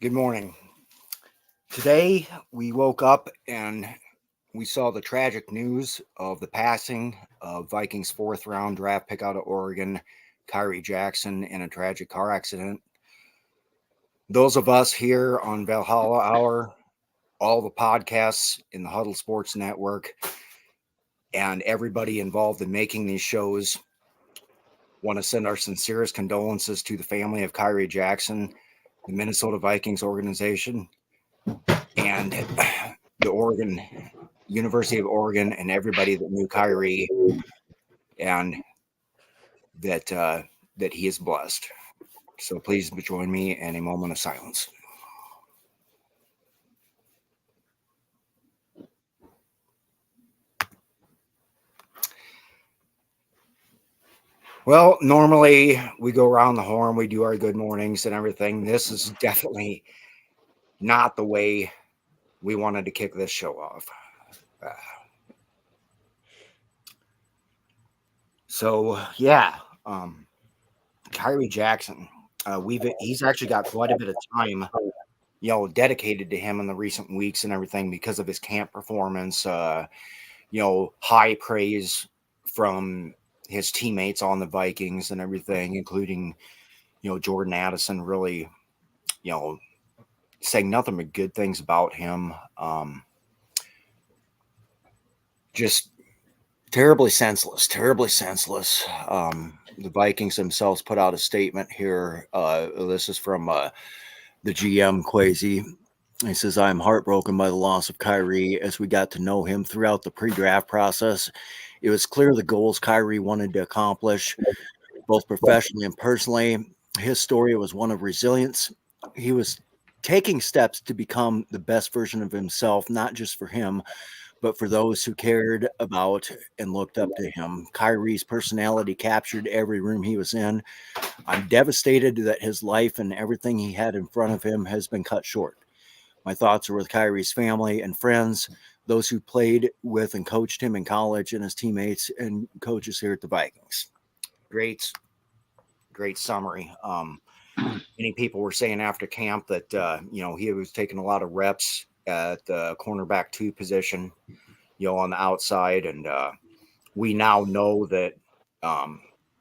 Good morning. Today we woke up and we saw the tragic news of the passing of Vikings fourth round draft pick out of Oregon, Khyree Jackson, in a tragic car accident. Those of us here on Valhalla Hour, all the podcasts in the Huddle Sports Network, and everybody involved in making these shows want to send our sincerest condolences to the family of Khyree Jackson, the Minnesota Vikings organization, and the Oregon University of Oregon, and everybody that knew Khyree, and that he is blessed. So please join me in a moment of silence. Well, normally we go around the horn, we do our good mornings and everything. This is definitely not the way we wanted to kick this show off. Uh, so Khyree Jackson. He's actually got quite a bit of time, dedicated to him in the recent weeks and everything because of his camp performance. High praise from his teammates on the Vikings and everything, including Jordan Addison, really saying nothing but good things about him. Just terribly senseless, terribly senseless. The Vikings themselves put out a statement here. This is from the GM Quasi. He says, "I am heartbroken by the loss of Khyree as we got to know him throughout the pre-draft process. It was clear the goals Khyree wanted to accomplish, both professionally and personally. His story was one of resilience. He was taking steps to become the best version of himself, not just for him, but for those who cared about and looked up to him. Kyree's personality captured every room he was in. I'm devastated that his life and everything he had in front of him has been cut short. My thoughts are with Kyree's family and friends, those who played with and coached him in college, and his teammates and coaches here at the Vikings." Great, great summary. Many people were saying after camp that he was taking a lot of reps at the cornerback two position, on the outside, and we now know that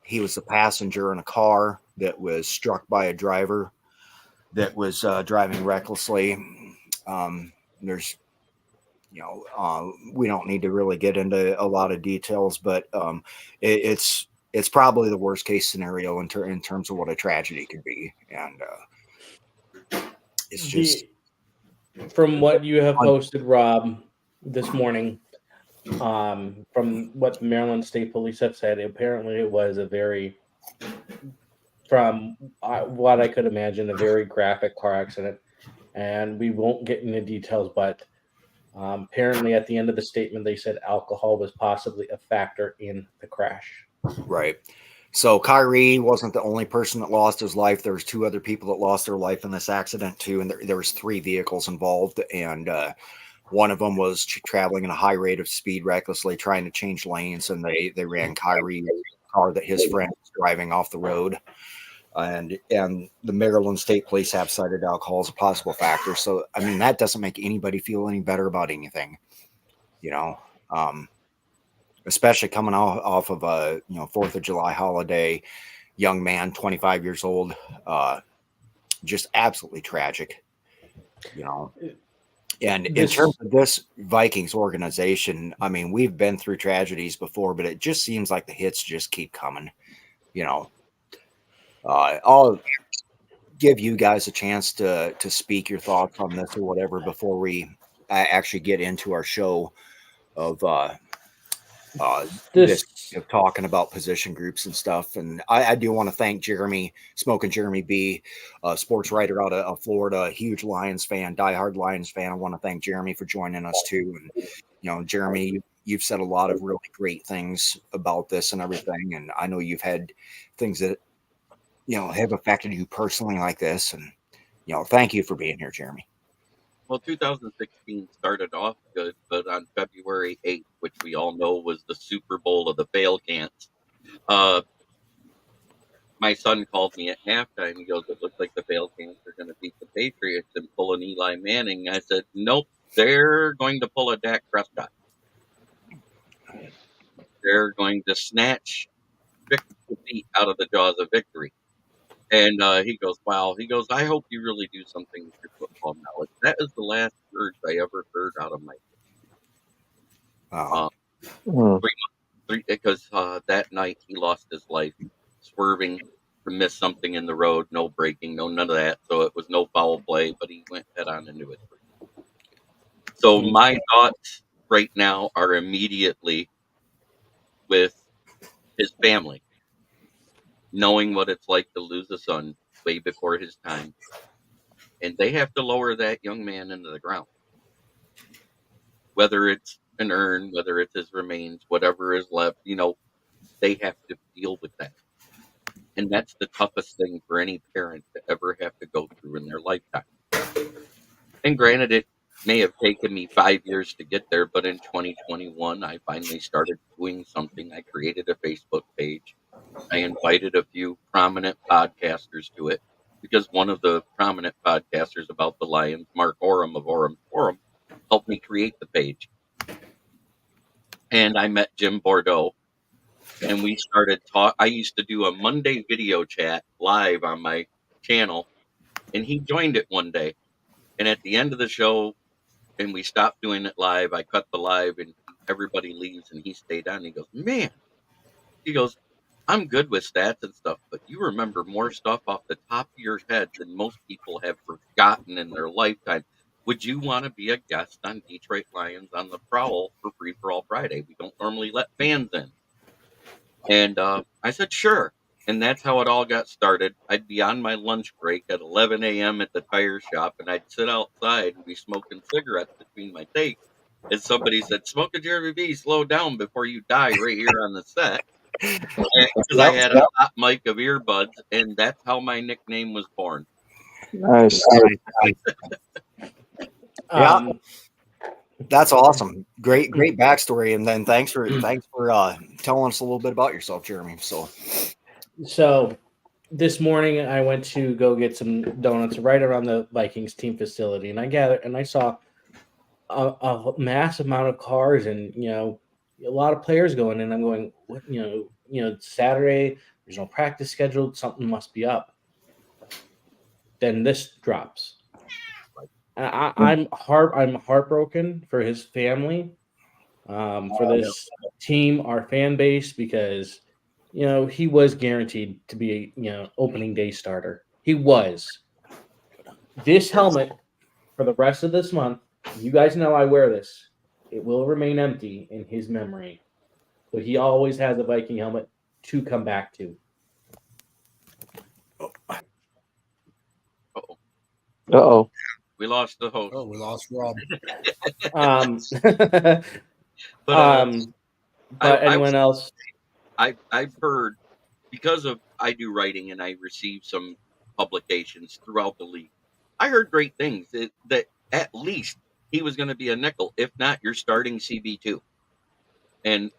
he was a passenger in a car that was struck by a driver that was driving recklessly. There's we don't need to really get into a lot of details, but it's probably the worst case scenario in terms of what a tragedy could be, and it's just From what you have posted, Rob, this morning, from what the Maryland State Police have said, apparently it was a very, from what I could imagine, a very graphic car accident. And we won't get into details, but apparently at the end of the statement, they said alcohol was possibly a factor in the crash. right. So Kyrie wasn't the only person that lost his life. There was two other people that lost their life in this accident too, and there was three vehicles involved, and one of them was traveling at a high rate of speed, recklessly trying to change lanes, and they ran Kyrie's car that his friend was driving off the road. And the Maryland State Police have cited alcohol as a possible factor. So I mean that doesn't make anybody feel any better about anything, you know. Um, Especially coming off of a 4th of July holiday, young man, 25 years old, just absolutely tragic, you know. And in terms This of this Vikings organization, I mean, we've been through tragedies before, but it just seems like the hits just keep coming. You know, I'll give you guys a chance to speak your thoughts on this or whatever before we actually get into our show of this this talking about position groups and stuff. And I do want to thank Jeremy, Smoking Jeremy B, sports writer out of Florida, huge Lions fan, diehard Lions fan. I want to thank Jeremy for joining us too. And Jeremy, you've said a lot of really great things about this and everything. And I know you've had things that have affected you personally like this. And thank you for being here, Jeremy. Well, 2016 started off good, but on February 8th, which we all know was the Super Bowl of the fail cans, uh, my son called me at halftime. He goes, "It looks like the Falcons are going to beat the Patriots and pull an Eli Manning." I said, "Nope, they're going to pull a Dak Prescott. They're going to snatch defeat out of the jaws of victory." And he goes, "Wow." He goes, "I hope you really do something with your football knowledge." That is the last words I ever heard out of my Wow. because that night he lost his life swerving to miss something in the road, no braking, no none of that. So it was no foul play, but he went head on into it. So my thoughts right now are immediately with his family, knowing what it's like to lose a son way before his time, and they have to lower that young man into the ground. Whether it's an urn, whether it's his remains, whatever is left, they have to deal with that. And that's the toughest thing for any parent to ever have to go through in their lifetime. And granted, it may have taken me 5 years to get there, but in 2021, I finally started doing something. I created a Facebook page. I invited a few prominent podcasters to it because one of the prominent podcasters about the Lions, Mark Oram of Oram Forum, helped me create the page. And I met Jim Bordeaux, and we started talk. I used to do a Monday video chat live on my channel, and he joined it one day. And at the end of the show, and we stopped doing it live, I cut the live, and everybody leaves, and he stayed on. He goes, "Man," he goes, "I'm good with stats and stuff, but you remember more stuff off the top of your head than most people have forgotten in their lifetime. Would you want to be a guest on Detroit Lions on the Prowl for Free for All Friday? We don't normally let fans in." And I said, "Sure." And that's how it all got started. I'd be on my lunch break at 11 a.m. at the tire shop, and I'd sit outside and be smoking cigarettes between my takes. And somebody said, "Smoke a Jeremy B, slow down before you die right here on the set." Because I had a hot mic of earbuds, and that's how my nickname was born. Nice. Yeah. That's awesome. Great backstory. And then thanks for telling us a little bit about yourself, Jeremy. So this morning I went to go get some donuts right around the Vikings team facility, and I saw a massive amount of cars and a lot of players going in. I'm going, what, it's Saturday, there's no practice scheduled, something must be up. Then this drops. I'm heartbroken for his family, for this team, our fan base, because he was guaranteed to be opening day starter. He was. This helmet for the rest of this month, you guys know I wear this. It will remain empty in his memory. So he always has a Viking helmet to come back to. Uh-oh. We lost the host. Oh, we lost Rob. But anyone else? I've heard, because of I do writing and I receive some publications throughout the league. I heard great things that at least he was going to be a nickel, if not your starting CB2. And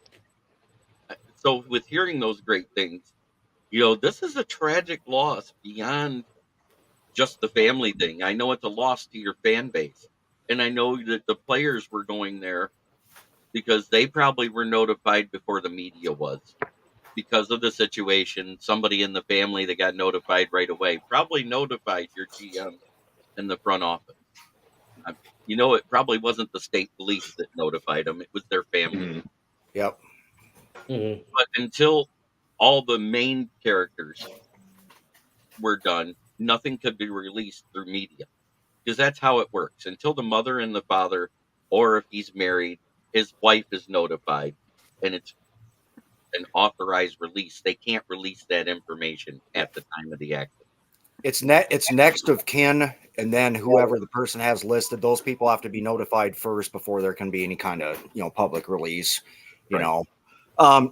so with hearing those great things, this is a tragic loss beyond just the family thing. I know it's a loss to your fan base. And I know that the players were going there because they probably were notified before the media was. Because of the situation, somebody in the family that got notified right away probably notified your GM in the front office. It probably wasn't the state police that notified them. It was their family. Mm-hmm. Yep. Mm-hmm. But until all the main characters were done, nothing could be released through media. Because that's how it works. Until the mother and the father, or if he's married, his wife is notified, and it's an authorized release, they can't release that information at the time of the accident. It's next of kin, and then whoever the person has listed, those people have to be notified first before there can be any kind of public release.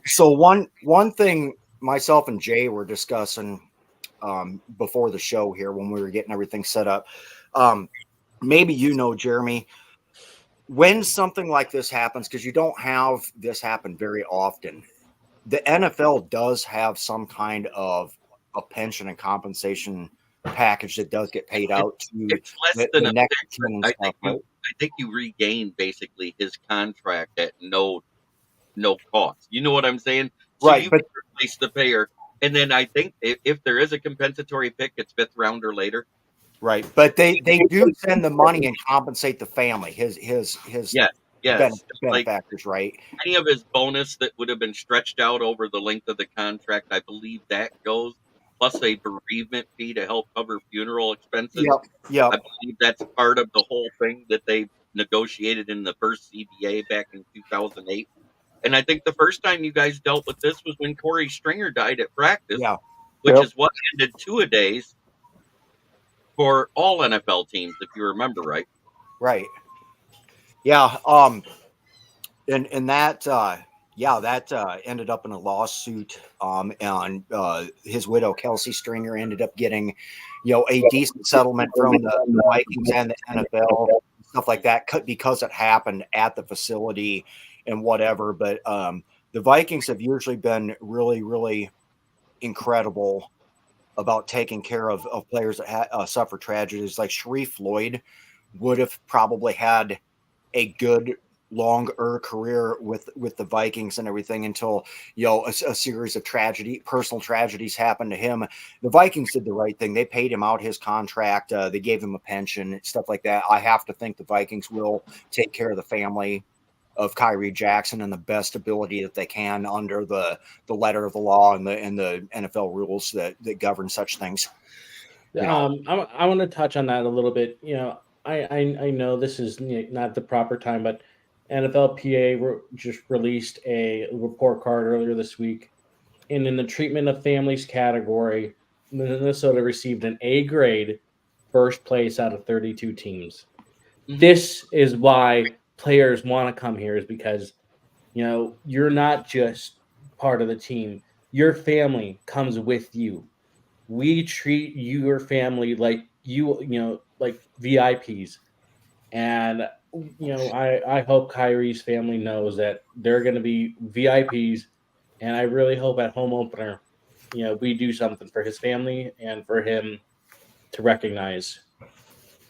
So one thing myself and Jay were discussing before the show here when we were getting everything set up. Maybe Jeremy, when something like this happens, because you don't have this happen very often, the NFL does have some kind of a pension and compensation package that does get paid out to It's less than the a next fix. team and I stuff, think you, right? I think you regain basically his contract at no cost. You know what I'm saying? So Right, you but can replace the payer, and then I think if there is a compensatory pick, it's fifth round or later. right, but they do send the money and compensate the family, his Yes, yes. Just like benefactors, right? any of his bonus that would have been stretched out over the length of the contract, I believe that goes, plus a bereavement fee to help cover funeral expenses. Yep, yep. I believe that's part of the whole thing that they negotiated in the first CBA back in 2008. And I think the first time you guys dealt with this was when Corey Stringer died at practice, Yeah, which Yep. is what ended two-a-days for all NFL teams, if you remember right. right. Yeah, and that that ended up in a lawsuit, and his widow Kelsey Stringer ended up getting a decent settlement from the Vikings and the NFL, stuff like that, because it happened at the facility and whatever. But the Vikings have usually been really, really incredible about taking care of players that suffer tragedies. Like Sharif Floyd would have probably had a good longer career with the Vikings and everything until a series of personal tragedies happened to him. The Vikings did the right thing. They paid him out his contract. They gave him a pension, stuff like that. I have to think the Vikings will take care of the family of Khyree Jackson in the best ability that they can under the letter of the law and the NFL rules that govern such things. I want to touch on that a little bit. I know this is not the proper time, but NFLPA just released a report card earlier this week, and in the treatment of families category, Minnesota received an A grade, first place out of 32 teams. Mhm. This is why players want to come here, is because you're not just part of the team. Your family comes with you. We treat your family like like VIPs. And I hope Kyrie's family knows that they're going to be VIPs. And I really hope at home opener, we do something for his family and for him to recognize.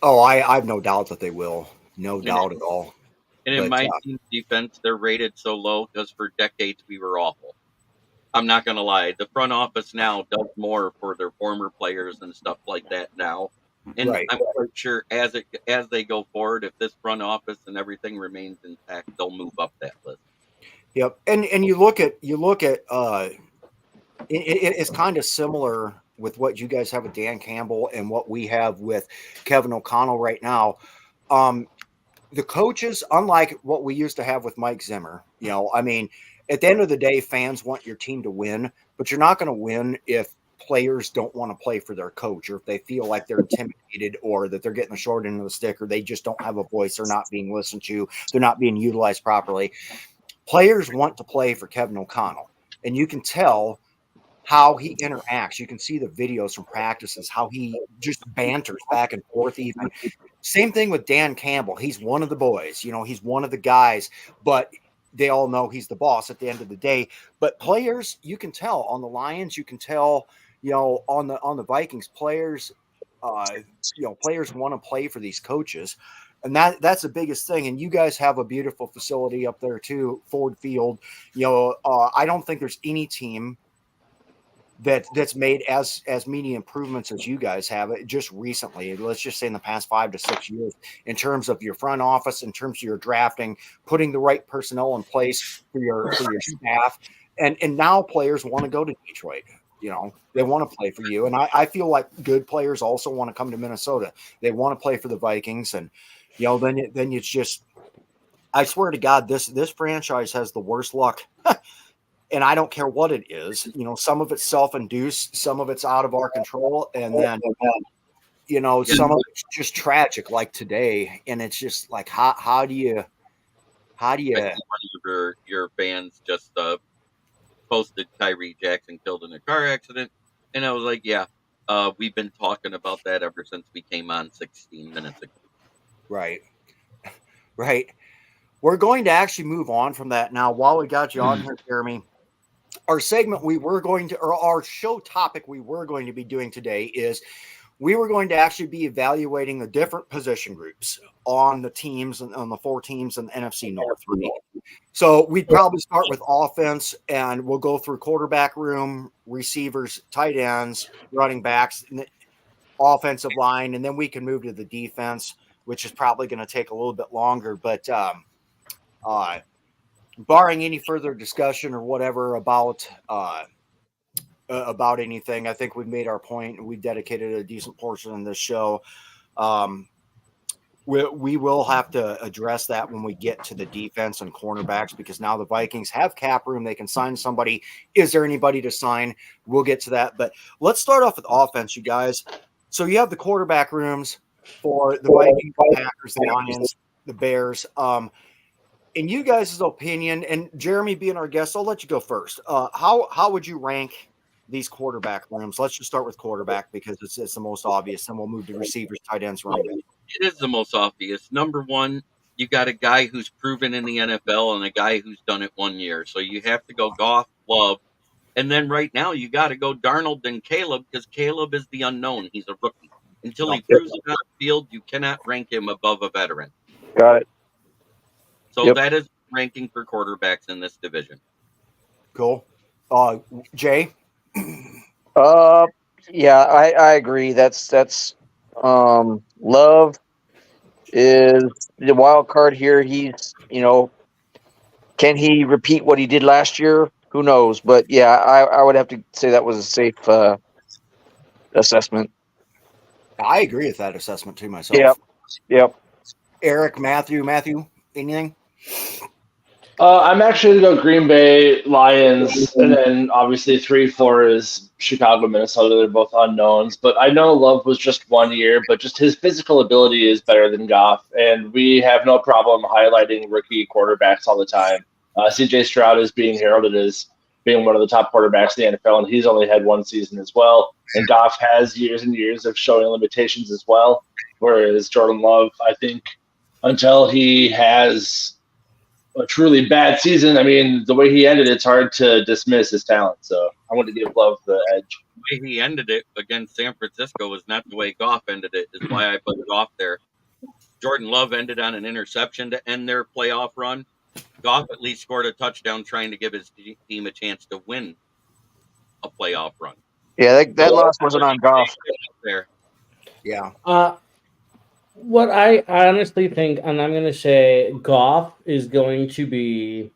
Oh, I have no doubt that they will. No And, doubt at all. and in But my team's defense, they're rated so low because for decades we were awful. I'm not going to lie. The front office now does more for their former players and stuff like that now. And right. I'm quite sure as they go forward, if this front office and everything remains intact, they'll move up that list. Yep. And you look at it's kind of similar with what you guys have with Dan Campbell and what we have with Kevin O'Connell right now. The coaches, unlike what we used to have with Mike Zimmer, I mean, at the end of the day, fans want your team to win, but you're not going to win if players don't want to play for their coach, or if they feel like they're intimidated, or that they're getting the short end of the stick, or they just don't have a voice. They're not being listened to. They're not being utilized properly. Players want to play for Kevin O'Connell, and you can tell how he interacts. You can see the videos from practices, how he just banters back and forth. Even same thing with Dan Campbell. He's one of the boys, he's one of the guys, but they all know he's the boss at the end of the day. But players, you can tell on the Lions, you can tell, on the Vikings, players players want to play for these coaches. And that's the biggest thing. And you guys have a beautiful facility up there too, Ford Field. I don't think there's any team that's made as many improvements as you guys have it just recently. Let's just say in the past 5 to 6 years, in terms of your front office, in terms of your drafting, putting the right personnel in place for your staff, and now players want to go to Detroit. They want to play for you, and I feel like good players also want to come to Minnesota. They want to play for the Vikings, and then it's just, I swear to God, this franchise has the worst luck. And I don't care what it is, some of it's self-induced, some of it's out of our control, and then some of it's just tragic, like today. And it's just like, how do you I think one of your fans just posted Khyree Jackson killed in a car accident, and I was like, yeah, we've been talking about that ever since we came on 16 minutes ago. right we're going to actually move on from that now. While we got you on here, Jeremy, our segment we were going to, or our show topic we were going to be doing today is we were going to actually be evaluating the different position groups on the teams and on the 4 teams in the NFC North. Right? So we'd probably start with offense, and we'll go through quarterback room, receivers, tight ends, running backs, and offensive line, and then we can move to the defense, which is probably going to take a little bit longer. But barring any further discussion or whatever about anything, I think we've made our point. We dedicated a decent portion of this show. We will have to address that when we get to the defense and cornerbacks, because now the Vikings have cap room. They can sign somebody. Is there anybody to sign? We'll get to that. But let's start off with offense, you guys. So you have the quarterback rooms for the Vikings, the Packers, the Lions, the Bears. In you guys' opinion, and Jeremy being our guest, I'll let you go first. How would you rank these quarterback rooms? Let's just start with quarterback because it's the most obvious. Then we'll move to receivers, tight ends, running back. It is the most obvious. Number one, you got a guy who's proven in the NFL and a guy who's done it 1 year. So you have to go Goff, Love. And then right now you got to go Darnold and Caleb, because Caleb is the unknown. He's a rookie. Until he proves it on the field, you cannot rank him above a veteran. Got it. So that is ranking for quarterbacks in this division. Cool. Jay? Yeah, I agree. That's Love is the wild card here. He's, can he repeat what he did last year? Who knows? But yeah, I would have to say that was a safe assessment. I agree with that assessment too myself. Yep. Eric, Matthew, anything? I'm actually going to go Green Bay, Lions, and then obviously 3-4 is Chicago, Minnesota. They're both unknowns. But I know Love was just 1 year, but just his physical ability is better than Goff. And we have no problem highlighting rookie quarterbacks all the time. CJ Stroud is being heralded as being one of the top quarterbacks in the NFL, and he's only had 1 season as well. And Goff has years and years of showing limitations as well, whereas Jordan Love, I think, until he has a truly bad season, I mean, the way he ended, it's hard to dismiss his talent. So I want to give Love the edge. The way he ended it against San Francisco was not the way Goff ended it, is why I put it off there. Jordan Love ended on an interception to end their playoff run. Goff at least scored a touchdown trying to give his team a chance to win a playoff run. Yeah, that loss wasn't on Goff. There. Yeah. What I honestly think, and I'm going to say, Goff is going to be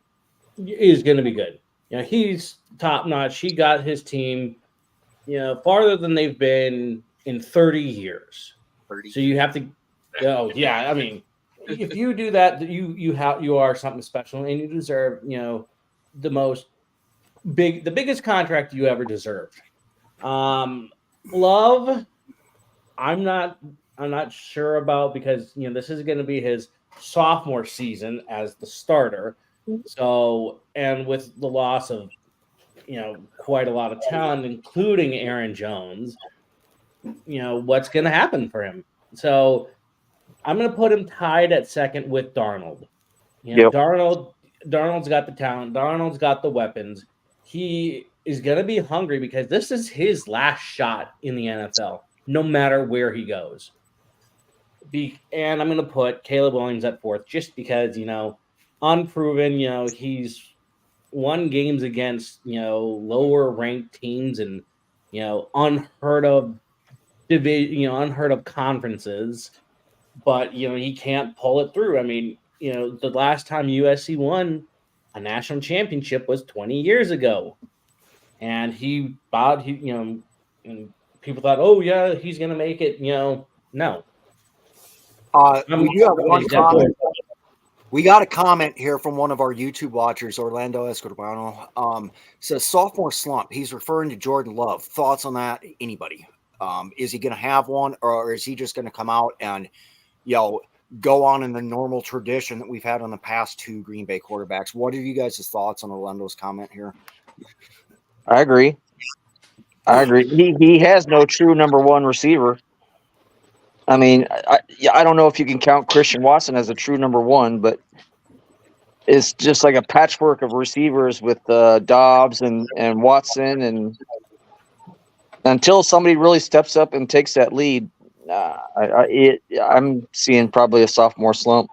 good. He's top notch. He got his team, farther than they've been in 30 years. 30. So you have to. Oh yeah, I mean, if you do that, you are something special, and you deserve the biggest contract you ever deserved. Love, I'm not sure about, because this is going to be his sophomore season as the starter. So, and with the loss of quite a lot of talent, including Aaron Jones, what's going to happen for him? So I'm going to put him tied at second with Darnold. Darnold's got the talent. Darnold's got the weapons. He is going to be hungry because this is his last shot in the NFL, no matter where he goes. And I'm going to put Caleb Williams at fourth just because, unproven, he's won games against, lower ranked teams and, unheard of conferences, but, he can't pull it through. I mean, the last time USC won a national championship was 20 years ago. And and people thought, oh yeah, he's going to make it, no. We do have one comment. We got a comment here from one of our YouTube watchers, Orlando Escorbano. Says sophomore slump. He's referring to Jordan Love. Thoughts on that? Anybody? Is he going to have one, or is he just going to come out and, go on in the normal tradition that we've had on the past 2 Green Bay quarterbacks? What are you guys' thoughts on Orlando's comment here? I agree. He has no true number 1 receiver. I mean, I don't know if you can count Christian Watson as a true number 1, but it's just like a patchwork of receivers with Dobbs and Watson, and until somebody really steps up and takes that lead, I'm seeing probably a sophomore slump.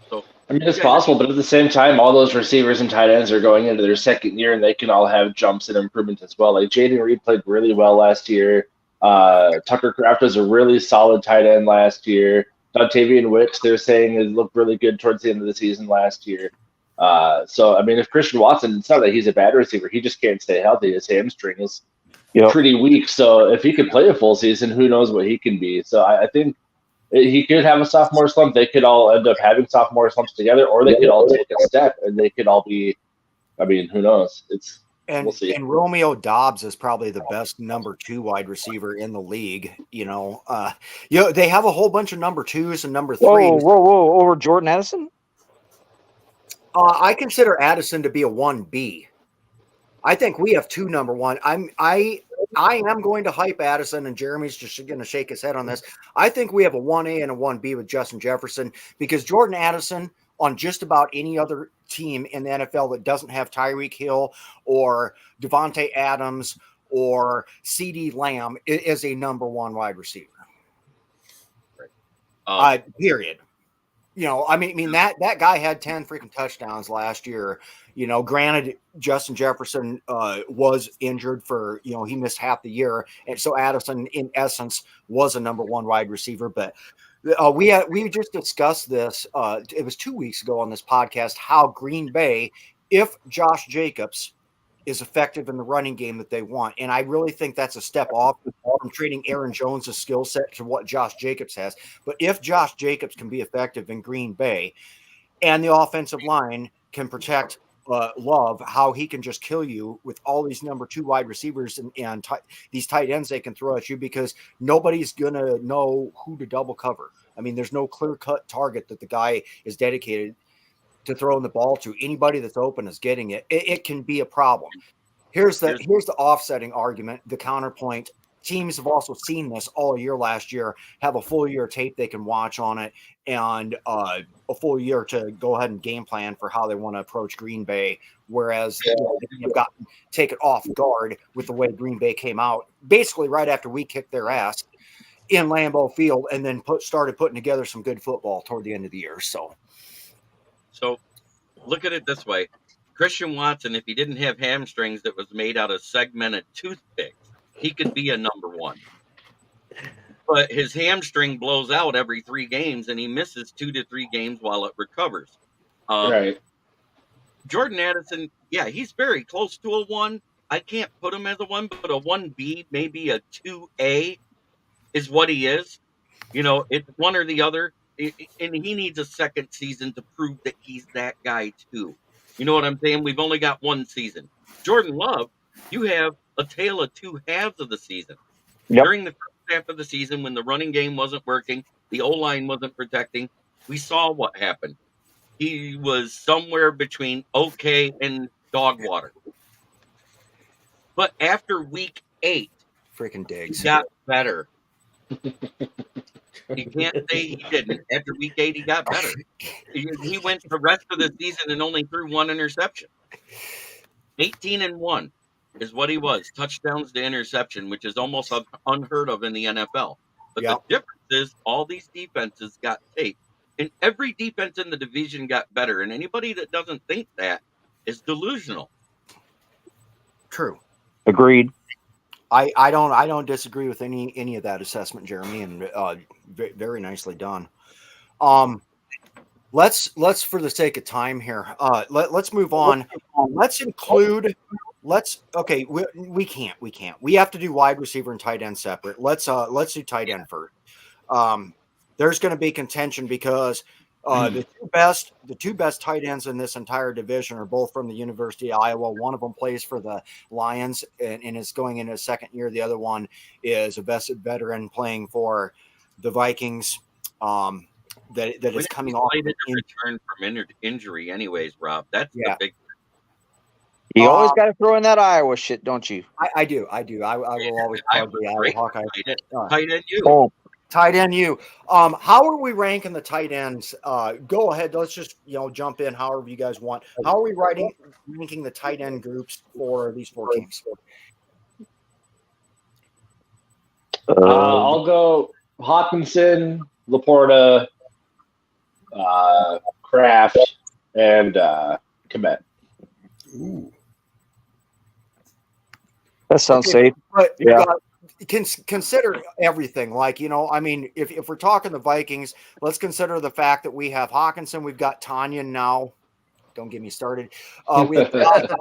So I mean, it's possible, but at the same time, all those receivers and tight ends are going into their second year, and they can all have jumps and improvements as well. Like Jaden Reed played really well last year. Tucker Kraft was a really solid tight end last year. Dontavian Wicks, they're saying, has looked really good towards the end of the season last year. So, I mean, if Christian Watson, it's not that he's a bad receiver. He just can't stay healthy. His hamstring is pretty weak. So if he could play a full season, who knows what he can be. So I think he could have a sophomore slump. They could all end up having sophomore slumps together, or they could all take a step, and they could all be, I mean, who knows? We'll see. And Romeo Dobbs is probably the best number 2 wide receiver in the league. They have a whole bunch of number 2s and number 3s. Whoa! Over Jordan Addison? I consider Addison to be a 1B. I think we have 2 number 1. I am going to hype Addison, and Jeremy's just going to shake his head on this. I think we have a 1A and a 1B with Justin Jefferson, because Jordan Addison on just about any other team in the NFL that doesn't have Tyreek Hill or Devontae Adams or CeeDee Lamb is a number 1 wide receiver. Period. I mean that guy had 10 freaking touchdowns last year. Granted, Justin Jefferson was injured for, he missed half the year. And so Addison, in essence, was a number 1 wide receiver. But we just discussed this. It was 2 weeks ago on this podcast, how Green Bay, if Josh Jacobs is effective in the running game that they want. And I really think that's a step off from trading Aaron Jones' skill set to what Josh Jacobs has. But if Josh Jacobs can be effective in Green Bay and the offensive line can protect Love, how he can just kill you with all these number 2 wide receivers and these tight ends they can throw at you, because nobody's going to know who to double cover. I mean, there's no clear-cut target that the guy is dedicated to throwing the ball to. Anybody that's open is getting it. It can be a problem. Here's the offsetting argument, the counterpoint. Teams have also seen this all year last year, have a full year tape they can watch on it, and a full year to go ahead and game plan for how they want to approach Green Bay. Whereas they've gotten taken off guard with the way Green Bay came out, basically right after we kicked their ass in Lambeau Field, and then started putting together some good football toward the end of the year. So look at it this way. Christian Watson, if he didn't have hamstrings that was made out of segmented toothpicks, he could be a number 1. But his hamstring blows out every 3 games, and he misses 2 to 3 games while it recovers. Right. Jordan Addison, yeah, he's very close to a 1. I can't put him as a 1, but a 1B, maybe a 2A is what he is. It's one or the other. And he needs a second season to prove that he's that guy too. You know what I'm saying? We've only got 1 season. Jordan Love, you have a tale of 2 halves of the season. Yep. During the first half of the season, when the running game wasn't working, the O-line wasn't protecting, we saw what happened. He was somewhere between okay and dog water. But after week 8, freaking Diggs he got better. You can't say he didn't. After week 8, he got better. He went the rest of the season and only threw 1 interception. 18-1 is what he was. Touchdowns to interception, which is almost unheard of in the NFL. But the difference is all these defenses got tape. And every defense in the division got better. And anybody that doesn't think that is delusional. True. Agreed. I don't disagree with any of that assessment, Jeremy, and very nicely done. Let's for the sake of time here, let's move on. Let's include. We can't. We have to do wide receiver and tight end separate. Let's do tight end first. There's going to be contention because the two best tight ends in this entire division are both from the University of Iowa. One of them plays for the Lions and is going into his second year. The other one is a vested veteran playing for the Vikings. That is coming off of return from injury, anyways. Rob, that's the big. You always got to throw in that Iowa shit, don't you? I do. I will always plug the Iowa Hawkeyes. Tight end, you. Oh, Tight end, you. How are we ranking the tight ends? Go ahead. Let's just jump in however you guys want. How are we ranking the tight end groups for these 4 teams? I'll go Hawkinson, Laporta, Kraft, and Komet. Ooh. That sounds safe. But Yeah. Consider everything. Like, I mean, if we're talking the Vikings, let's consider the fact that we have Hawkinson, we've got Tanyan now. Don't get me started. We have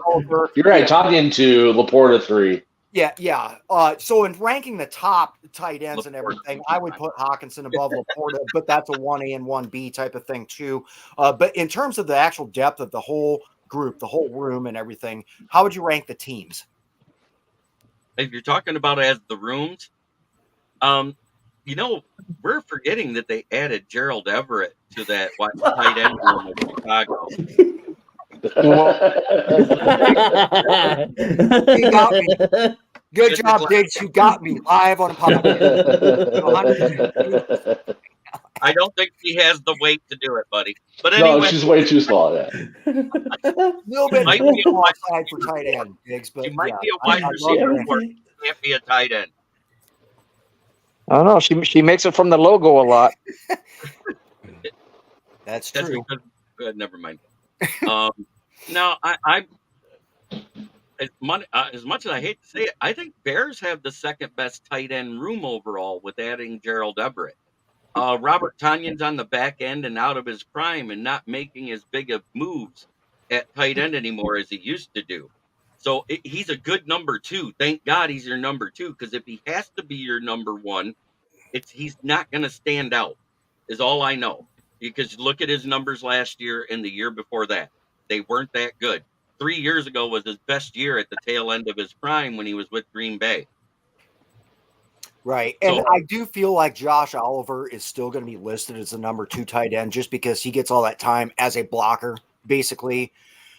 Oliver. You're right. Tanyan 2, Laporta 3. Yeah. So in ranking the top tight ends and everything, I would put Hawkinson above Laporta, but that's a 1A and 1B type of thing too. But in terms of the actual depth of the whole group, the whole room and everything, how would you rank the teams? If you're talking about as the rooms, we're forgetting that they added Gerald Everett to that tight end room in Chicago. You got me. Good job, Diggs. You got me live on a podcast. I don't think he has the weight to do it, buddy. But anyway, no, she's way too small. Yeah. A little bit offside for tight end, Diggs, but she might be a wide receiver. Can't be a tight end. I don't know. She makes it from the logo a lot. That's true. Because, never mind. No, I as much as I hate to say it, I think Bears have the second best tight end room overall with adding Gerald Everett. Robert Tanyan's on the back end and out of his prime and not making as big of moves at tight end anymore as he used to do. So he's a good number 2. Thank God he's your number 2, because if he has to be your number 1, he's not going to stand out, is all I know. Because look at his numbers last year and the year before that. They weren't that good. 3 years ago was his best year at the tail end of his prime when he was with Green Bay. Right. And I do feel like Josh Oliver is still going to be listed as the number 2 tight end just because he gets all that time as a blocker, basically.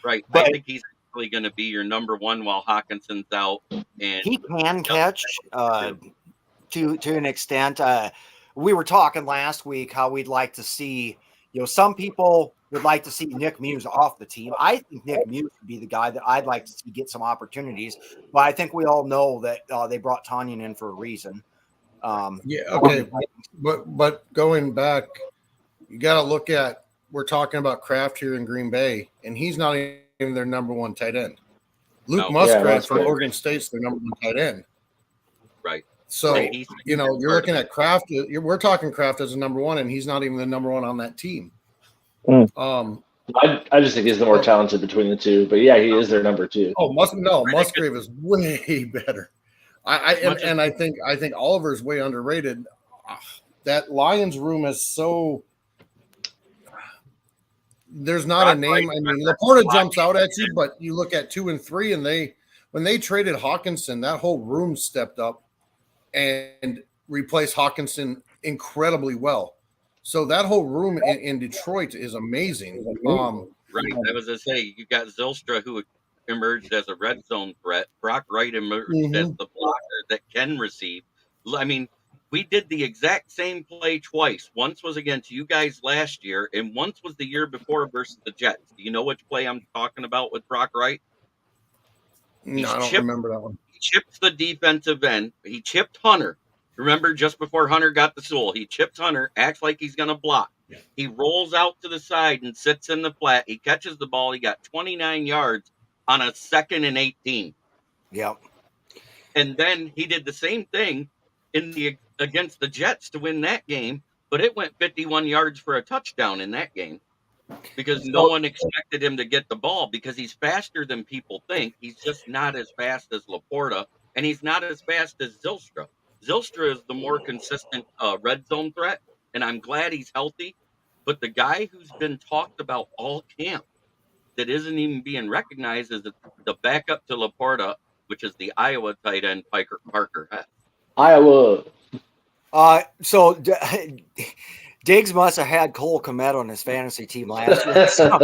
Right. But I think he's actually going to be your number 1 while Hawkinson's out. And he can catch to an extent. We were talking last week how we'd like to see, some people would like to see Nick Muse off the team. I think Nick Muse would be the guy that I'd like to see get some opportunities. But I think we all know that they brought Tanyan in for a reason. Okay. But going back, you got to look at, we're talking about Kraft here in Green Bay, and he's not even their number 1 tight end. Luke Musgrave from Oregon State's their number 1 tight end. Right. So, you're looking at Kraft. We're talking Kraft as a number 1, and he's not even the number 1 on that team. I just think he's the more talented between the two. But, yeah, he is their number 2. Oh, Musgrave is way better. I think Oliver's way underrated. That Lions room is so. There's not a name. I mean, Laporta jumps out at you, but you look at 2 and 3, and when they traded Hawkinson, that whole room stepped up and replaced Hawkinson incredibly well. So that whole room in Detroit is amazing. Right. I was going to say, you got Zylstra, who emerged as a red zone threat. Brock Wright emerged as the blocker that can receive. I mean, we did the exact same play twice. Once was against you guys last year, and once was the year before versus the Jets. Do you know which play I'm talking about with Brock Wright? No, I don't remember that one. He chips the defensive end. He chipped Hunter. Remember, just before Hunter got the stool, he chips Hunter, acts like he's going to block. He rolls out to the side and sits in the flat. He catches the ball. He got 29 yards on a 2nd and 18. Yep. And then he did the same thing against the Jets to win that game, but it went 51 yards for a touchdown in that game because no one expected him to get the ball because he's faster than people think. He's just not as fast as Laporta, and he's not as fast as Zylstra. Zylstra is the more consistent red zone threat, and I'm glad he's healthy. But the guy who's been talked about all camp that isn't even being recognized is the backup to Laporta, which is the Iowa tight end, Parker Hess. Iowa. So Diggs must have had Cole Kmet on his fantasy team last year. So,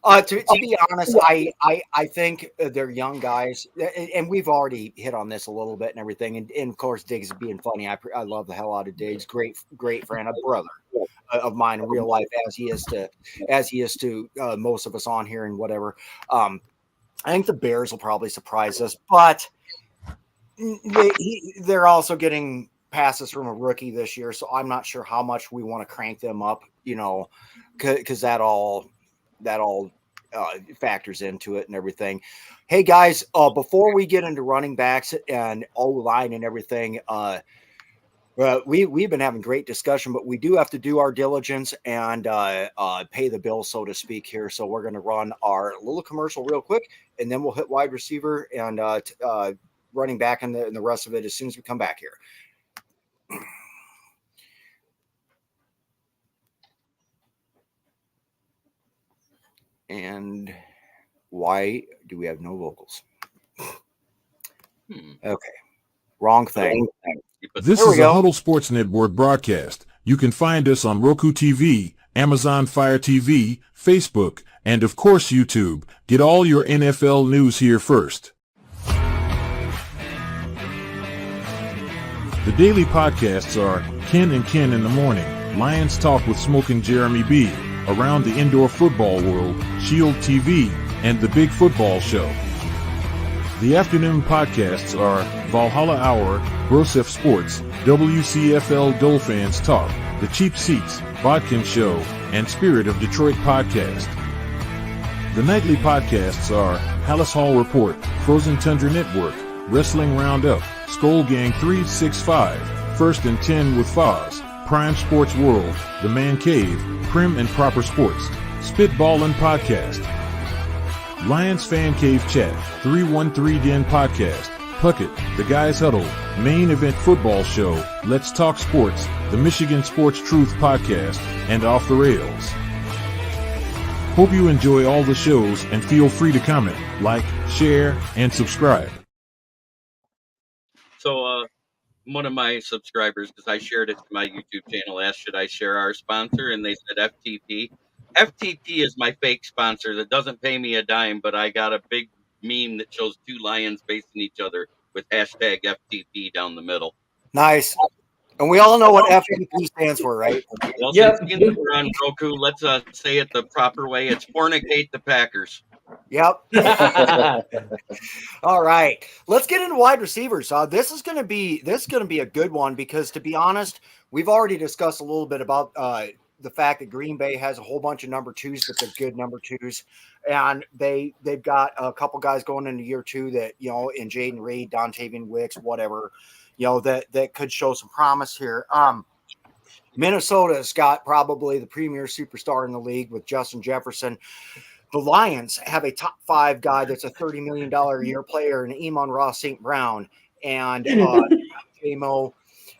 To be honest, I think they're young guys, and we've already hit on this a little bit and everything. And of course, Diggs is being funny. I love the hell out of Diggs. Great friend, a brother of mine in real life, as he is to most of us on here and whatever. I think the Bears will probably surprise us, but they're also getting passes from a rookie this year, so I'm not sure how much we want to crank them up. Because that all factors into it and everything. Hey guys, before we get into running backs and O-line and everything, we've been having great discussion, but we do have to do our diligence and pay the bill, so to speak, here. So we're going to run our little commercial real quick, and then we'll hit wide receiver and running back and the rest of it as soon as we come back here. And why do we have no vocals? Okay. Wrong thing. This is a Huddle Sports Network broadcast. You can find us on Roku TV, Amazon Fire TV, Facebook, and of course YouTube. Get all your NFL news here first. The daily podcasts are Ken and Ken in the Morning, Lions Talk with Smoking Jeremy B., Around the Indoor Football World, Shield TV, and The Big Football Show. The afternoon podcasts are Valhalla Hour, Brosef Sports, WCFL Dolphins Talk, The Cheap Seats, Bodkin Show, and Spirit of Detroit Podcast. The nightly podcasts are Hallis Hall Report, Frozen Tundra Network, Wrestling Roundup, Skull Gang 365, First and 10 with Foz, Prime Sports World, The Man Cave, Prim and Proper Sports, Spitballin' Podcast, Lions Fan Cave Chat, 313 Den Podcast, Puckett, The Guys Huddle, Main Event Football Show, Let's Talk Sports, The Michigan Sports Truth Podcast, and Off the Rails. Hope you enjoy all the shows and feel free to comment, like, share, and subscribe. So, one of my subscribers, because I shared it to my YouTube channel, asked, should I share our sponsor? And they said FTP. FTP is my fake sponsor that doesn't pay me a dime, but I got a big meme that shows two lions facing each other with hashtag FTP down the middle. Nice. And we all know what FTP stands for, right? Well, Yep. since we're on Roku, let's say it the proper way. It's fornicate the Packers. Yep. All right. Let's get into wide receivers. This is going to be a good one because, to be honest, we've already discussed a little bit about the fact that Green Bay has a whole bunch of number twos, but they're good number twos, and they've got a couple guys going into year two that, in Jaden Reed, Dontavian Wicks, whatever, that could show some promise here. Minnesota's got probably the premier superstar in the league with Justin Jefferson. The Lions have a top 5 guy that's a $30 million a year player in Emon Ross St. Brown and JMO,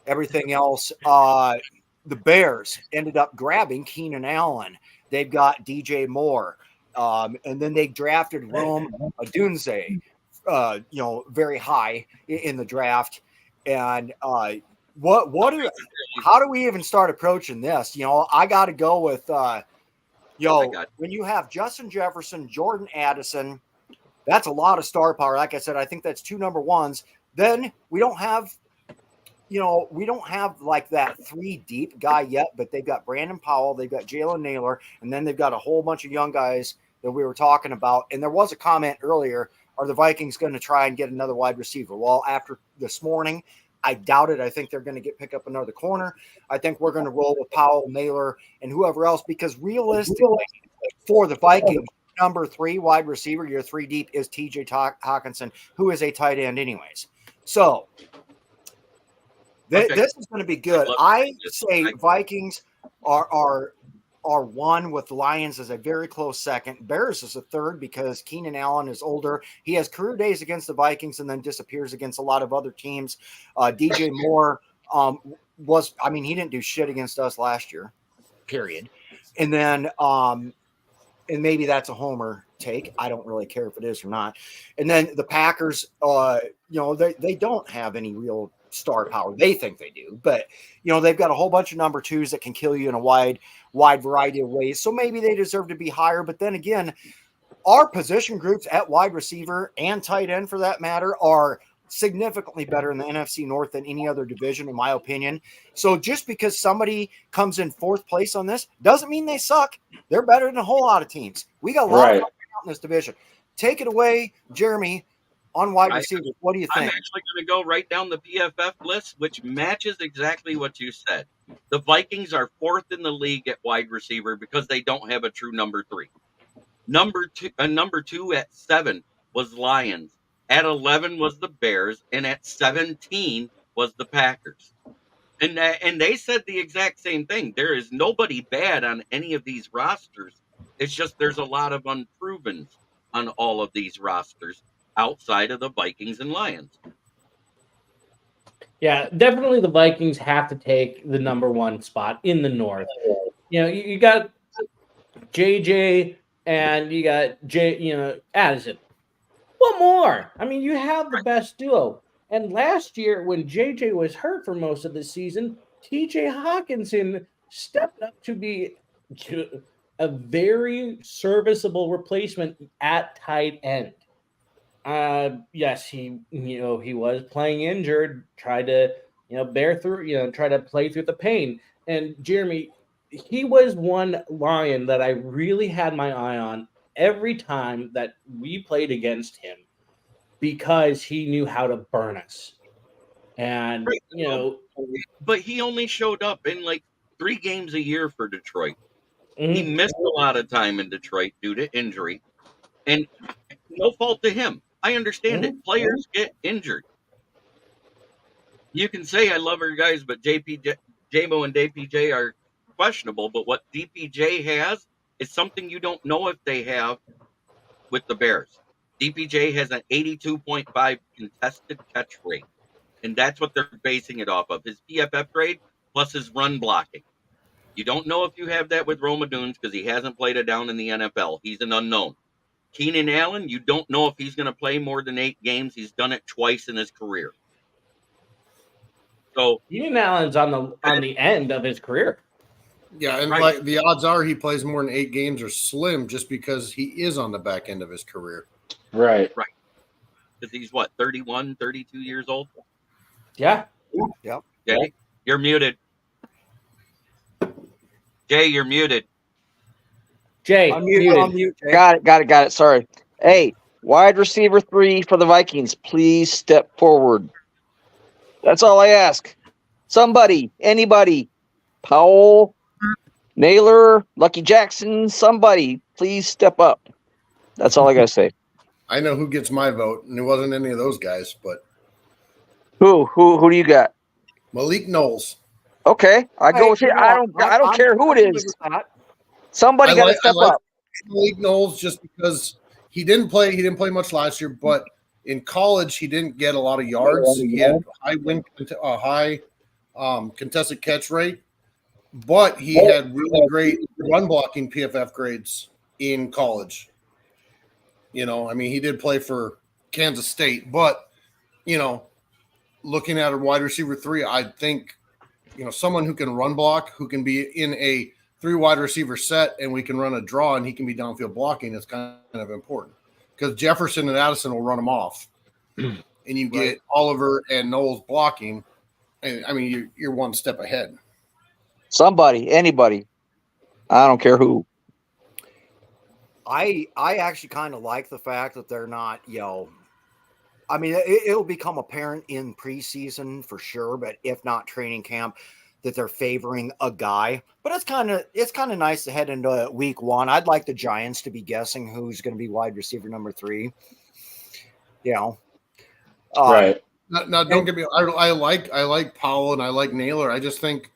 everything else. The Bears ended up grabbing Keenan Allen. They've got DJ Moore. And then they drafted Rome Odunze, very high in the draft. And how do we even start approaching this? I got to go with when you have Justin Jefferson, Jordan Addison, that's a lot of star power. Like I said, I think that's 2 number ones. Then we don't have like that 3 deep guy yet, but they've got Brandon Powell, they've got Jalen Naylor, and then they've got a whole bunch of young guys that we were talking about. And there was a comment earlier, are the Vikings going to try and get another wide receiver? Well, after this morning, I doubt it. I think they're going to pick up another corner. I think we're going to roll with Powell, Naylor, and whoever else, because realistically, for the Vikings, number 3 wide receiver, your 3 deep is TJ Hawkinson, who is a tight end anyways. So this is going to be good. I say Vikings are 1 with the Lions as a very close second. Bears is a 3rd because Keenan Allen is older. He has career days against the Vikings and then disappears against a lot of other teams. DJ Moore he didn't do shit against us last year, period. And then and maybe that's a homer take. I don't really care if it is or not. And then the Packers, they don't have any real star power. They think they do, but they've got a whole bunch of number twos that can kill you in a wide variety of ways. So maybe they deserve to be higher. But then again, our position groups at wide receiver and tight end, for that matter, are significantly better in the NFC North than any other division, in my opinion. So just because somebody comes in fourth place on this doesn't mean they suck. They're better than a whole lot of teams. We got a lot of fun out in this division. Take it away, Jeremy, on wide receivers. What do you think? I'm actually going to go right down the PFF list, which matches exactly what you said. The Vikings are fourth in the league at wide receiver because they don't have a true number 3. Number two at 7 was Lions. At 11 was the Bears, and at 17 was the Packers. And they said the exact same thing. There is nobody bad on any of these rosters. It's just there's a lot of unprovens on all of these rosters outside of the Vikings and Lions. Yeah, definitely the Vikings have to take the number 1 spot in the North. You got JJ and you got Addison. What more? I mean, you have the best duo. And last year, when JJ was hurt for most of the season, TJ Hawkinson stepped up to be a very serviceable replacement at tight end. Yes, he was playing injured, tried to bear through, try to play through the pain. And Jeremy, he was one Lion that I really had my eye on every time that we played against him, because he knew how to burn us. And but he only showed up in like 3 games a year for Detroit. Mm-hmm. He missed a lot of time in Detroit due to injury, and no fault to him. I understand it. Players get injured. You can say I love our guys, but JMO and DPJ are questionable. But what DPJ has is something you don't know if they have with the Bears. DPJ has an 82.5 contested catch rate, and that's what they're basing it off of. His PFF grade plus his run blocking. You don't know if you have that with Roma Dunes because he hasn't played it down in the NFL. He's an unknown. Keenan Allen, you don't know if he's going to play more than 8 games. He's done it twice in his career. So Keenan Allen's on the end of his career. Yeah, and like the odds are he plays more than 8 games are slim, just because he is on the back end of his career. Right. Because he's 31, 32 years old? Yeah. Yep. Jay, you're muted. Jay, you're muted. Jay, unmute, Jay. Got it. Sorry. Hey, wide receiver 3 for the Vikings, please step forward. That's all I ask. Somebody, anybody, Powell, Naylor, Lucky Jackson, somebody, please step up. That's all I got to say. I know who gets my vote, and it wasn't any of those guys, but Who do you got? Malik Knowles. Okay, I go with it. I don't care who it is. Somebody got to step up. Malik Knowles, just because he didn't play much last year, but in college he didn't get a lot of yards. He had a high contested catch rate, but he had really great run blocking PFF grades in college. I mean, he did play for Kansas State, but looking at a wide receiver 3, I think someone who can run block, who can be in a 3 wide receiver set, and we can run a draw, and he can be downfield blocking. It's kind of important because Jefferson and Addison will run them off, and you get Oliver and Knowles blocking, and I mean you're one step ahead. Somebody, anybody, I don't care who. I actually kind of like the fact that they're not, I mean, it'll become apparent in preseason for sure, but if not training camp, that they're favoring a guy. But it's kind of nice to head into week 1. I'd like the Giants to be guessing who's going to be wide receiver number 3. Right. Now, don't get me. I like Powell and I like Naylor. I just think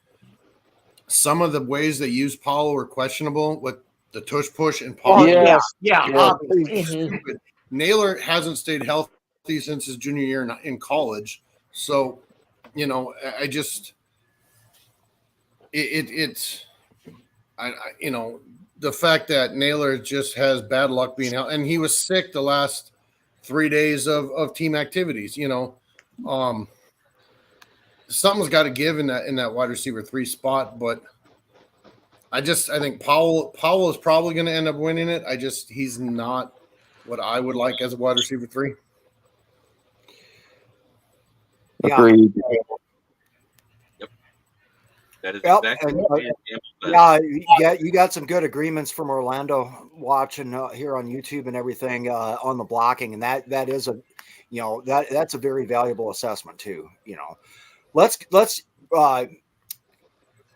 some of the ways they use Powell are questionable with the tush push and Powell. Stupid. Naylor hasn't stayed healthy since his junior year in college, so I just it's the fact that Naylor just has bad luck being out, and he was sick the last 3 days of team activities. something's got to give in that wide receiver 3 spot. But I think Powell is probably going to end up winning it. He's not what I would like as a wide receiver 3. Yeah. Agreed. That is Yep, exactly and, what Ian Campbell said. yeah, you got some good agreements from Orlando watching here on YouTube and everything on the blocking, and that is a, that's a very valuable assessment too. Let's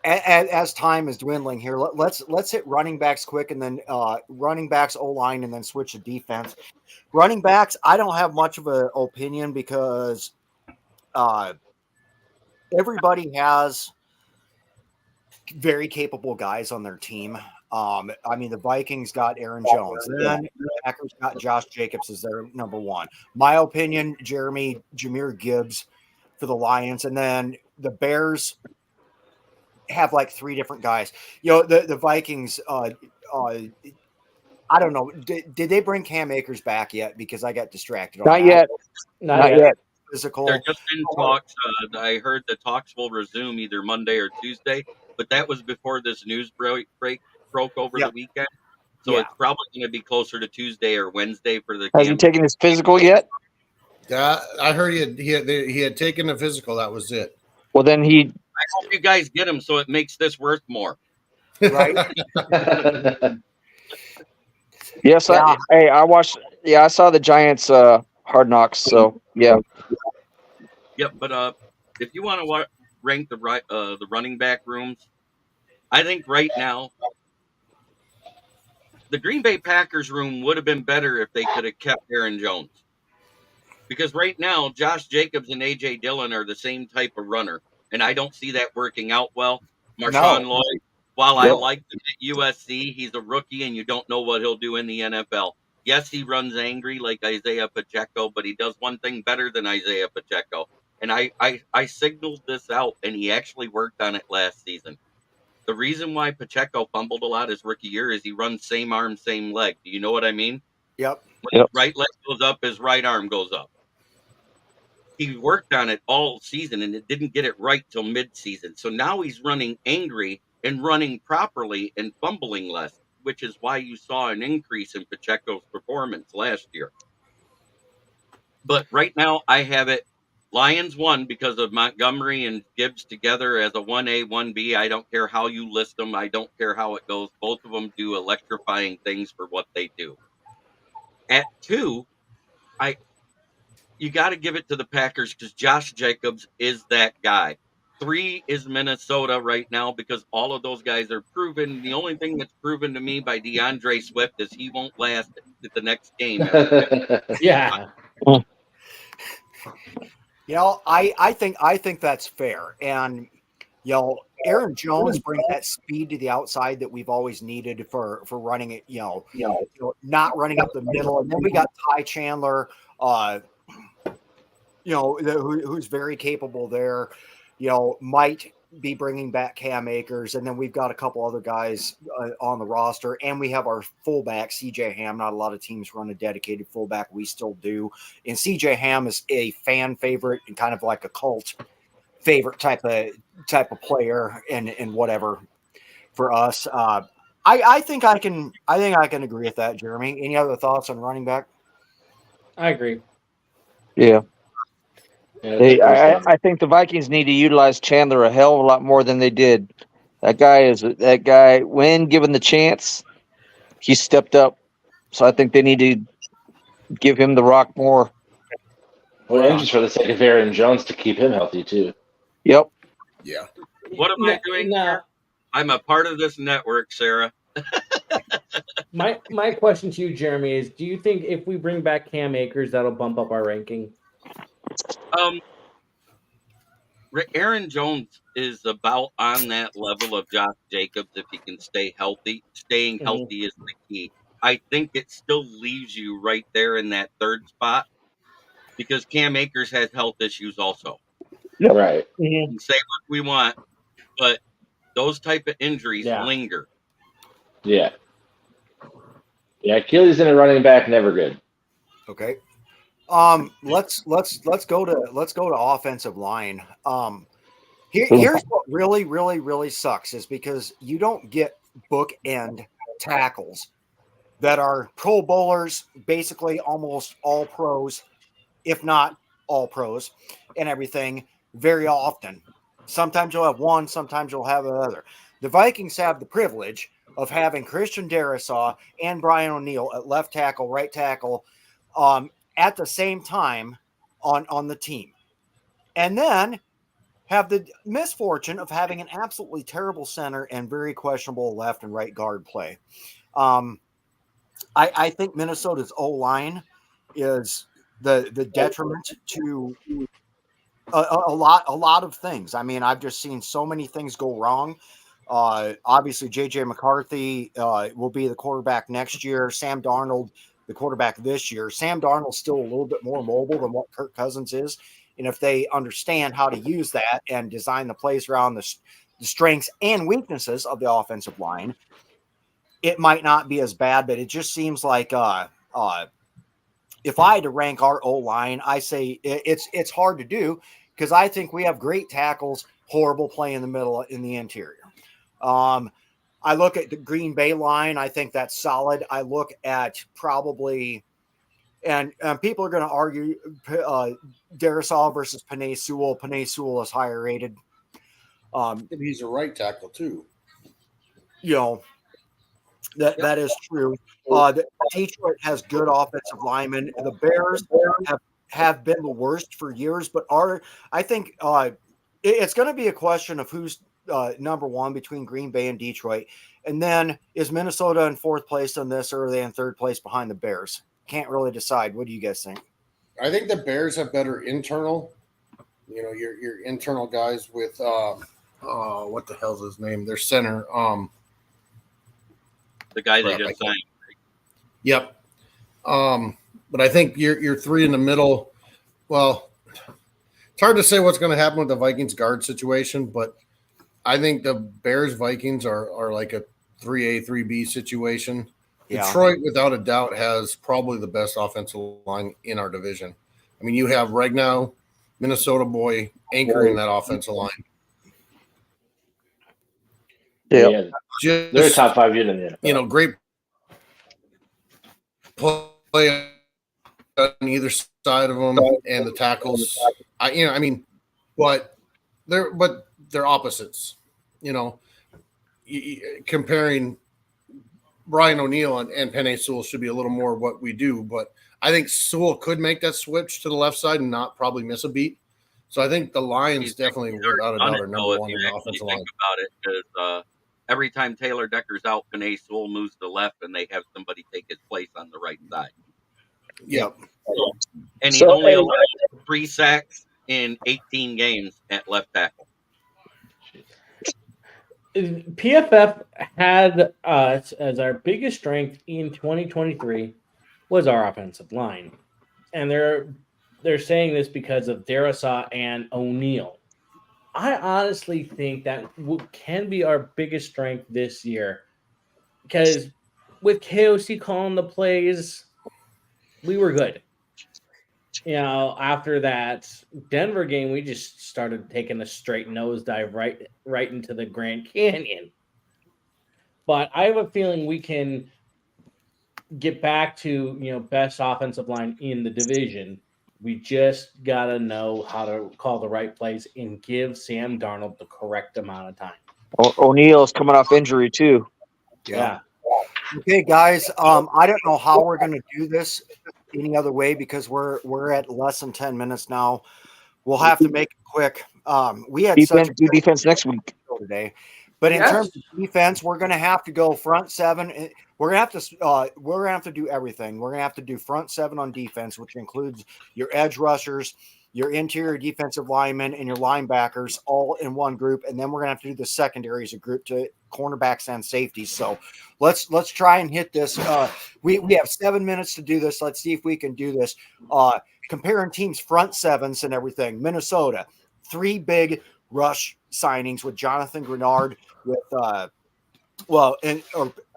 as time is dwindling here, let's hit running backs quick, and then running backs, O-line, and then switch to defense. Running backs, I don't have much of an opinion because everybody has very capable guys on their team. I mean, the Vikings got Aaron Jones. Then the Packers got Josh Jacobs as their number one. My opinion, Jahmyr Gibbs for the Lions. And then the Bears have like 3 different guys. The Vikings, I don't know. Did they bring Cam Akers back yet? Because I got distracted on Not that. yet. Not yet. Physical. They're just in talks. I heard the talks will resume either Monday or Tuesday, but that was before this news broke over the weekend. So it's probably going to be closer to Tuesday or Wednesday for the. Has he taken his physical yet? Yeah, I heard he had taken the physical. That was it. Well, then I hope you guys get him so it makes this worth more. Right. Yes. Yeah. I watched. Yeah, I saw the Giants Hard Knocks. So yeah. Yep, but if you want to rank the running back rooms, I think right now the Green Bay Packers room would have been better if they could have kept Aaron Jones. Because right now, Josh Jacobs and A.J. Dillon are the same type of runner, and I don't see that working out well. Marshawn Lloyd, while I like him at USC, he's a rookie, and you don't know what he'll do in the NFL. Yes, he runs angry like Isaiah Pacheco, but he does one thing better than Isaiah Pacheco. And I signaled this out, and he actually worked on it last season. The reason why Pacheco fumbled a lot his rookie year is he runs same arm, same leg. Do you know what I mean? Yep. When his right leg goes up, his right arm goes up. He worked on it all season, and it didn't get it right till mid-season. So now he's running angry and running properly and fumbling less, which is why you saw an increase in Pacheco's performance last year. But right now, I have it Lions 1 because of Montgomery and Gibbs together as a 1A, 1B. I don't care how you list them. I don't care how it goes. Both of them do electrifying things for what they do. At 2, you got to give it to the Packers because Josh Jacobs is that guy. 3 is Minnesota right now because all of those guys are proven. The only thing that's proven to me by DeAndre Swift is he won't last at the next game. Yeah. I think that's fair. And Aaron Jones brings that speed to the outside that we've always needed for running it, not running up the middle. And then we got Ty Chandler, who's very capable there, might be bringing back Cam Akers. And then we've got a couple other guys on the roster, and we have our fullback, CJ Ham. Not a lot of teams run a dedicated fullback. We still do. And CJ Ham is a fan favorite and kind of like a cult favorite type of player and whatever for us. I think I can agree with that, Jeremy. Any other thoughts on running back? I agree. Yeah. I think the Vikings need to utilize Chandler a hell of a lot more than they did. That guy, when given the chance, he stepped up. So I think they need to give him the rock more. Well, and just for the sake of Aaron Jones to keep him healthy too. Yep. Yeah. What am I doing here? I'm a part of this network, Sarah. My question to you, Jeremy, is: do you think if we bring back Cam Akers, that'll bump up our ranking? Aaron Jones is about on that level of Josh Jacobs if he can stay healthy. Staying healthy is the key. I think it still leaves you right there in that third spot because Cam Akers has health issues also. Yep. Right. We can say what we want, but those type of injuries linger. Yeah. Yeah, Achilles in a running back, never good. Okay. Let's go to offensive line. Here's what really, really, really sucks is because you don't get bookend tackles that are Pro Bowlers, basically almost all pros, if not all pros, and everything very often. Sometimes you'll have one, sometimes you'll have another. The Vikings have the privilege of having Christian Darrisaw and Brian O'Neill at left tackle, right tackle, at the same time on the team. And then have the misfortune of having an absolutely terrible center and very questionable left and right guard play. I think Minnesota's O-line is the detriment to a lot of things. I mean, I've just seen so many things go wrong. Obviously, J.J. McCarthy will be the quarterback next year. Sam Darnold, the quarterback this year. Sam Darnold's still a little bit more mobile than what Kirk Cousins is. And if they understand how to use that and design the plays around the strengths and weaknesses of the offensive line, it might not be as bad. But it just seems like if I had to rank our O-line, I say it's hard to do because I think we have great tackles, horrible play in the middle, in the interior. I look at the Green Bay line. I think that's solid. I look at probably, and people are going to argue Darrisaw versus Penei Sewell. Penei Sewell is higher rated. He's a right tackle too. You know, that is true. Detroit has good offensive linemen. The Bears have been the worst for years, but I think it's going to be a question of who's number one between Green Bay and Detroit. And then is Minnesota in fourth place on this, or are they in third place behind the Bears? Can't really decide. What do you guys think? I think the Bears have better internal, your internal guys with what the hell's his name? Their center. The guy they just signed. Yep. But I think your three in the middle. Well, it's hard to say what's going to happen with the Vikings guard situation, but I think the Bears Vikings are like a 3A, 3B situation. Yeah. Detroit, without a doubt, has probably the best offensive line in our division. I mean, you have Regnow, Minnesota boy, anchoring that offensive line. Yeah, they're a top 5 unit in the NFL. Great play on either side of them, and the tackles. But they're opposites. Comparing Brian O'Neill and Penei Sewell should be a little more what we do, but I think Sewell could make that switch to the left side and not probably miss a beat. So I think the Lions definitely, without a doubt, are number one in the offensive line. About it, because every time Taylor Decker's out, Penei Sewell moves to the left, and they have somebody take his place on the right side. Yep. And he only allowed 3 sacks in 18 games at left tackle. PFF had us as our biggest strength in 2023 was our offensive line, and they're saying this because of Darrisaw and O'Neill. I honestly think that can be our biggest strength this year, because with KOC calling the plays, we were good. After that Denver game, we just started taking a straight nosedive right into the Grand Canyon. But I have a feeling we can get back to, best offensive line in the division. We just got to know how to call the right plays and give Sam Darnold the correct amount of time. O'Neill's coming off injury too. Yeah. Okay, guys. I don't know how we're going to do this any other way because we're at less than 10 minutes now. We'll have to make it quick. We had defense next week today, but in terms of defense, we're going to have to go front seven. We're going to have to do everything. We're going to have to do front seven on defense, which includes your edge rushers, your interior defensive linemen, and your linebackers all in one group. And then we're going to have to do the secondary as a group to cornerbacks and safeties. So let's try and hit this. We have 7 minutes to do this. Let's see if we can do this. Comparing teams' front sevens and everything. Minnesota, 3 big rush signings with Jonathan Grenard, with or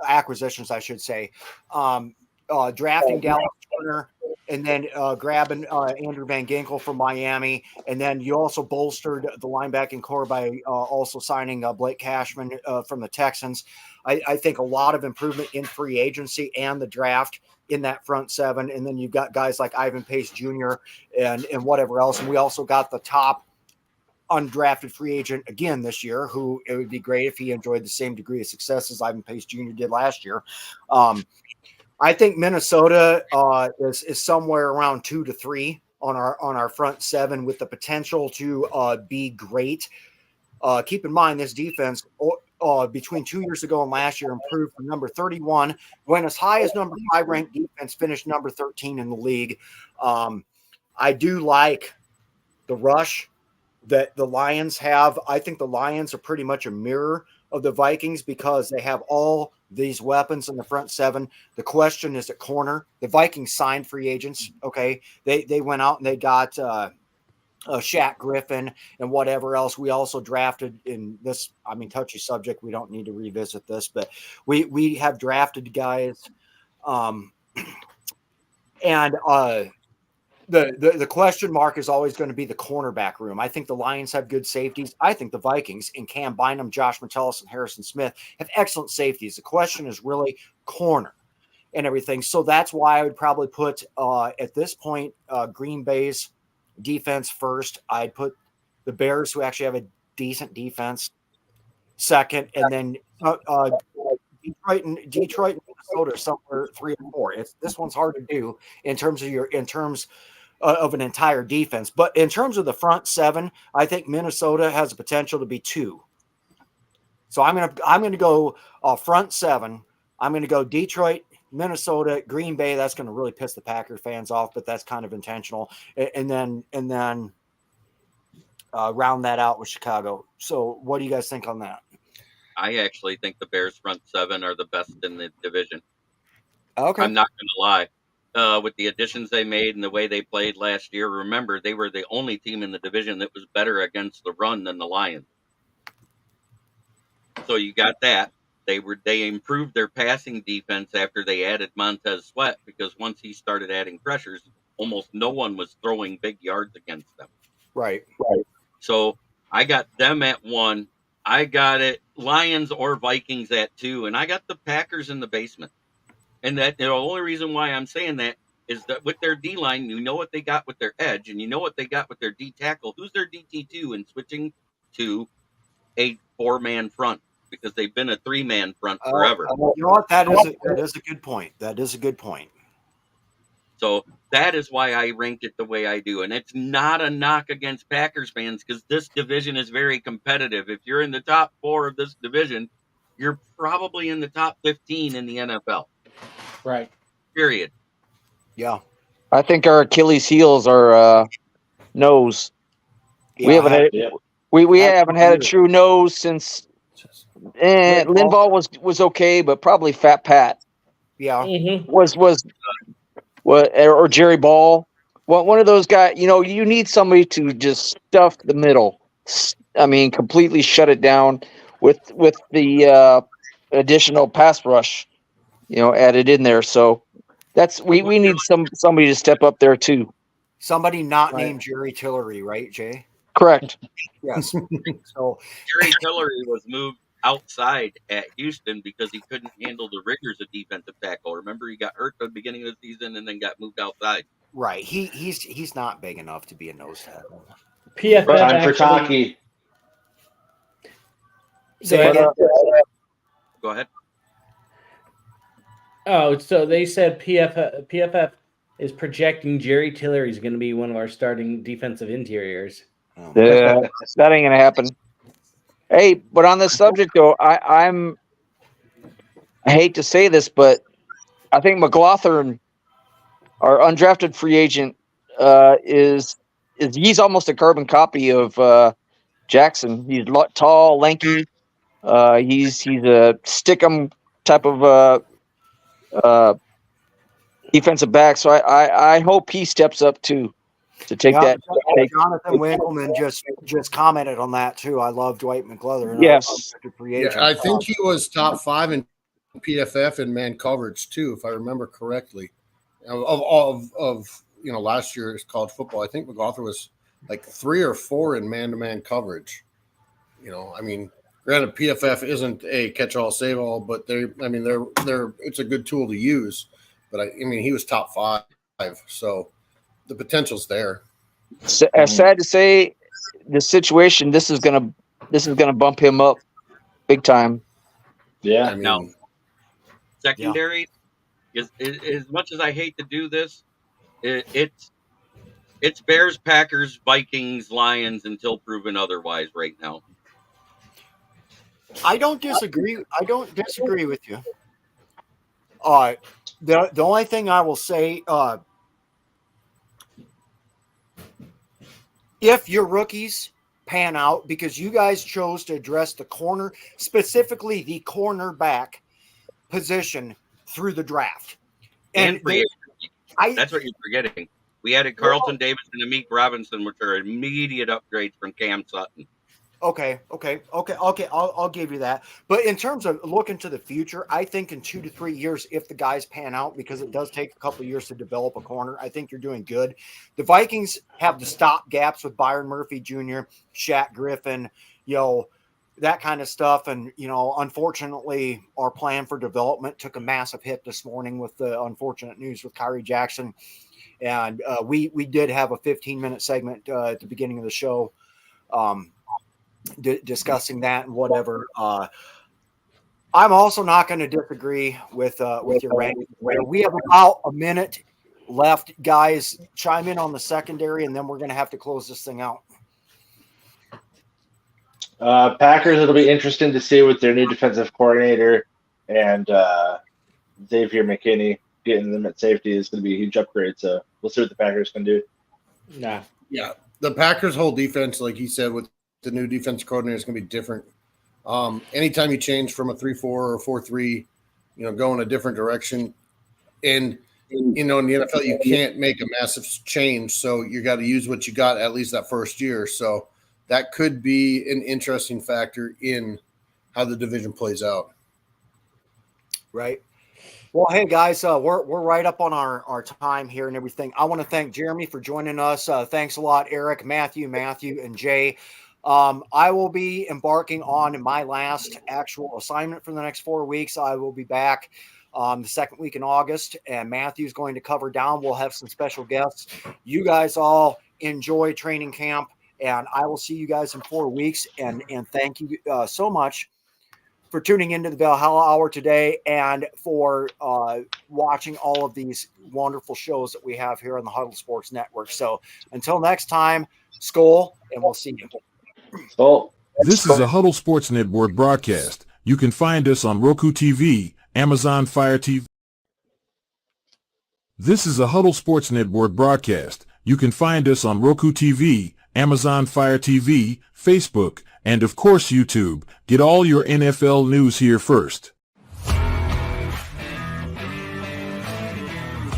acquisitions, I should say. Drafting Dallas Turner and then grabbing Andrew Van Ginkel from Miami, and then you also bolstered the linebacking core by also signing Blake Cashman from the Texans. I think a lot of improvement in free agency and the draft in that front seven, and then you've got guys like Ivan Pace Jr. and whatever else, and we also got the top undrafted free agent again this year, who it would be great if he enjoyed the same degree of success as Ivan Pace Jr. did last year. I think Minnesota is somewhere around 2 to 3 on our front seven with the potential to be great. Keep in mind this defense between 2 years ago and last year improved from number 31, went as high as number 5 ranked defense, finished number 13 in the league. I do like the rush that the Lions have. I think the Lions are pretty much a mirror of the Vikings because they have all these weapons in the front seven. The question is at corner. The Vikings signed free agents. Okay. They went out and they got Shaq Griffin and whatever else. We also drafted in this, touchy subject. We don't need to revisit this, but we have drafted guys. The question mark is always going to be the cornerback room. I think the Lions have good safeties. I think the Vikings in Cam Bynum, Josh Metellus, and Harrison Smith have excellent safeties. The question is really corner and everything. So that's why I would probably put at this point Green Bay's defense first. I'd put the Bears, who actually have a decent defense, second, and then Detroit and Minnesota somewhere 3 or 4. This one's hard to do in terms of an entire defense, but in terms of the front seven, I think Minnesota has the potential to be 2. So I'm gonna go front seven. I'm gonna go Detroit, Minnesota, Green Bay. That's going to really piss the Packer fans off, but that's kind of intentional. And then round that out with Chicago. So what do you guys think on that? I actually think the Bears front seven are the best in the division. Okay. I'm not going to lie. With the additions they made and the way they played last year, remember, they were the only team in the division that was better against the run than the Lions. So you got that. They improved their passing defense after they added Montez Sweat, because once he started adding pressures, almost no one was throwing big yards against them. Right. So I got them at 1. I got it Lions or Vikings at 2, and I got the Packers in the basement. And that the only reason why I'm saying that is that with their D line, you know what they got with their edge, and you know what they got with their D tackle. Who's their DT2 and switching to a 4-man front, because they've been a 3-man front forever. You know what? That is a good point. That is a good point. So that is why I ranked it the way I do. And it's not a knock against Packers fans, because this division is very competitive. If you're in the top 4 of this division, you're probably in the top 15 in the NFL. Right. Period. Yeah. I think our Achilles heels are nose. Yeah, We haven't had a true nose since Linval was okay, but probably Fat Pat. Yeah. Mm-hmm. Was or Jerry Ball. One of those guys. You need somebody to just stuff the middle. Completely shut it down with the additional pass rush, added in there. So that's we need somebody to step up there too. Somebody not named Jerry Tillery, right, Jay? Correct. Yes. So Jerry Tillery was moved outside at Houston because he couldn't handle the rigors of defensive tackle. Remember, he got hurt at the beginning of the season and then got moved outside. right. He's not big enough to be a nose tackle. PFF Time for actually, Taki. Go ahead. Oh, so they said PFF is projecting Jerry Tillery is going to be one of our starting defensive interiors. That ain't gonna happen. Hey, but on this subject though, I hate to say this, but I think McLaughlin, our undrafted free agent, he's almost a carbon copy of Jackson. He's tall, lanky. He's a stick-em type of defensive back. So I hope he steps up too to take that. Jonathan Winkleman just commented on that too. I love Dwight McLeather. Yes. I think he was top 5 in PFF in man coverage too, if I remember correctly. of last year's college football. I think MacArthur was like 3 or 4 in man-to-man coverage. I mean, granted, PFF isn't a catch-all, save-all, but they're it's a good tool to use. But I mean, he was top 5, so the potential's there. Sad to say, the situation this is gonna bump him up big time. Yeah. I mean, Now, secondary, as much as I hate to do this, it's Bears, Packers, Vikings, Lions until proven otherwise right now. I don't disagree with you. The only thing I will say, if your rookies pan out, because you guys chose to address the corner, specifically the cornerback position through the draft. And that's what you're forgetting. We added Carlton Davis and Amik Robinson, which are immediate upgrades from Cam Sutton. Okay. I'll give you that. But in terms of looking to the future, I think in 2 to 3 years, if the guys pan out, because it does take a couple of years to develop a corner, I think you're doing good. The Vikings have the stop gaps with Byron Murphy Jr., Shaq Griffin, that kind of stuff. And, unfortunately, our plan for development took a massive hit this morning with the unfortunate news with Khyree Jackson. And we did have a 15-minute segment at the beginning of the show discussing that and whatever. I'm also not going to disagree with your ranking. We have about a minute left. Guys, chime in on the secondary, and then we're going to have to close this thing out. Packers, it'll be interesting to see with their new defensive coordinator and Xavier McKinney getting them at safety is going to be a huge upgrade. So we'll see what the Packers can do. Yeah. The Packers' whole defense, like he said, with the new defense coordinator is going to be different. Anytime you change from a 3-4 or a 4-3, go in a different direction. And, in the NFL, you can't make a massive change. So you got to use what you got at least that first year. So that could be an interesting factor in how the division plays out. Right. Well, hey, guys, we're right up on our time here and everything. I want to thank Jeremy for joining us. Thanks a lot, Eric, Matthew, and Jay. I will be embarking on my last actual assignment for the next 4 weeks. I will be back the second week in August, and Matthew's going to cover down. We'll have some special guests. You guys all enjoy training camp, and I will see you guys in 4 weeks. And thank you so much for tuning into the Valhalla Hour today and for watching all of these wonderful shows that we have here on the Huddle Sports Network. So until next time, Skol, and we'll see you. This is a Huddle Sports Network broadcast. You can find us on Roku TV, Amazon Fire TV. This is a Huddle Sports Network broadcast. You can find us on Roku TV, Amazon Fire TV, Facebook, and of course YouTube. Get all your NFL news here first.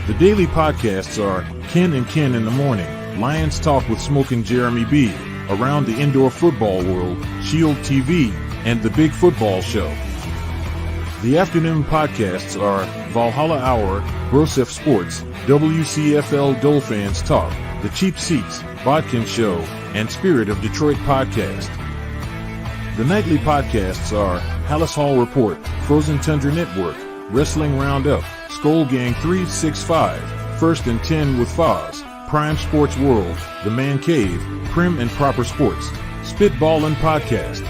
The daily podcasts are Ken and Ken in the Morning, Lions Talk with Smoking Jeremy B., Around the Indoor Football World, Shield TV, and The Big Football Show. The afternoon podcasts are Valhalla Hour, Brosef Sports, WCFL Dolphins Talk, The Cheap Seats, Bodkin Show, and Spirit of Detroit Podcast. The nightly podcasts are Hallis Hall Report, Frozen Tundra Network, Wrestling Roundup, Skull Gang 365, First and 10 with Foz, Prime Sports World, The Man Cave, Prim and Proper Sports, Spitballin' Podcast,